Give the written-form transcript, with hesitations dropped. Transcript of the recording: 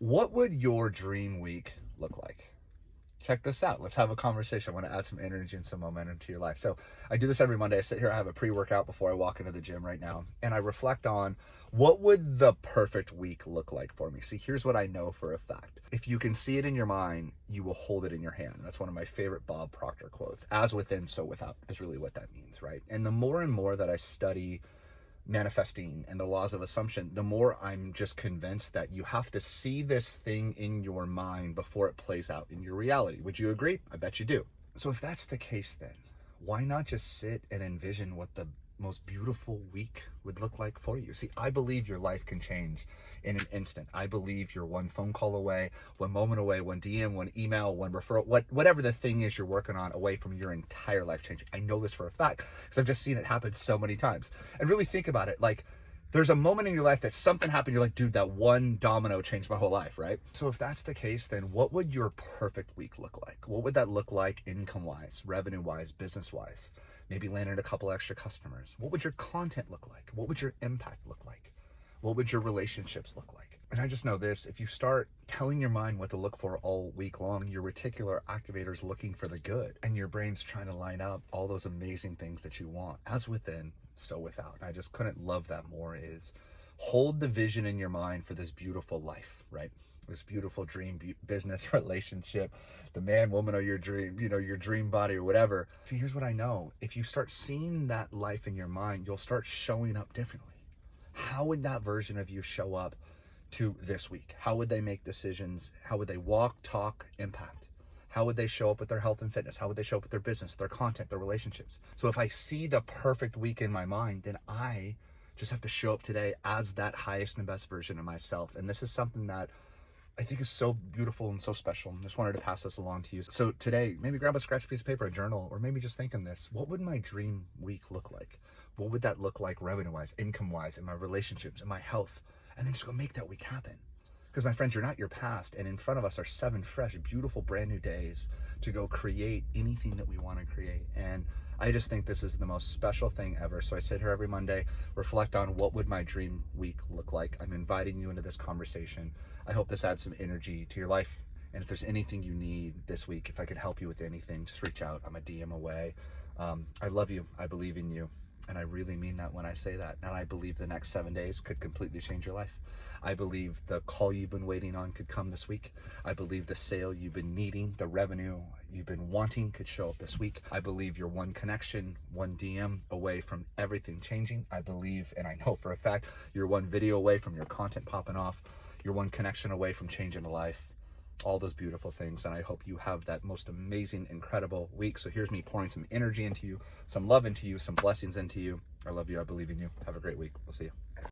What would your dream week look like? Check this out. Let's have a conversation. I want to add some energy and some momentum to your life. So I do this every Monday. I sit here, I have a pre-workout before I walk into the gym right now, and I reflect on what would the perfect week look like for me. See, here's what I know for a fact. If you can see it in your mind, you will hold it in your hand. That's one of my favorite Bob Proctor quotes. As within, so without is really what that means, right? And the more and more that I study manifesting and the laws of assumption, the more I'm just convinced that you have to see this thing in your mind before it plays out in your reality. Would you agree? I bet you do. So if that's the case, then why not just sit and envision what the most beautiful week would look like for you? See, I believe your life can change in an instant. I believe you're one phone call away, one moment away, one DM, one email, one referral, whatever the thing is you're working on, away from your entire life changing. I know this for a fact because I've just seen it happen so many times. And really think about it, like, there's a moment in your life that something happened, you're like, dude, that one domino changed my whole life, right? So if that's the case, then what would your perfect week look like? What would that look like income-wise, revenue-wise, business-wise? Maybe landing a couple extra customers. What would your content look like? What would your impact look like? What would your relationships look like? And I just know this, if you start telling your mind what to look for all week long, your reticular activator's looking for the good, and your brain's trying to line up all those amazing things that you want, as within, so without. And I just couldn't love that more. Is hold the vision in your mind for this beautiful life, right? This beautiful dream business relationship, the man, woman of your dream, your dream body or whatever. See, here's what I know. If you start seeing that life in your mind, you'll start showing up differently. How would that version of you show up to this week? How would they make decisions? How would they walk, talk, impact? How would they show up with their health and fitness? How would they show up with their business, their content, their relationships? So if I see the perfect week in my mind, then I just have to show up today as that highest and best version of myself. And this is something that I think is so beautiful and so special. I just wanted to pass this along to you. So today, maybe grab a scratch piece of paper, a journal, or maybe just thinking this: what would my dream week look like? What would that look like revenue-wise, income-wise, in my relationships, in my health? And then just go make that week happen. Because my friends, you're not your past, and in front of us are 7 fresh, beautiful, brand new days to go create anything that we want to create. And I just think this is the most special thing ever. So I sit here every Monday, reflect on what would my dream week look like. I'm inviting you into this conversation. I hope this adds some energy to your life. And if there's anything you need this week, if I could help you with anything, just reach out. I'm a DM away. I love you. I believe in you. And I really mean that when I say that. And I believe the next 7 days could completely change your life. I believe the call you've been waiting on could come this week. I believe the sale you've been needing, the revenue you've been wanting could show up this week. I believe you're one connection, one DM away from everything changing. I believe, and I know for a fact, you're one video away from your content popping off. You're one connection away from changing a life. All those beautiful things. And I hope you have that most amazing, incredible week. So here's me pouring some energy into you, some love into you, some blessings into you. I love you. I believe in you. Have a great week. We'll see you.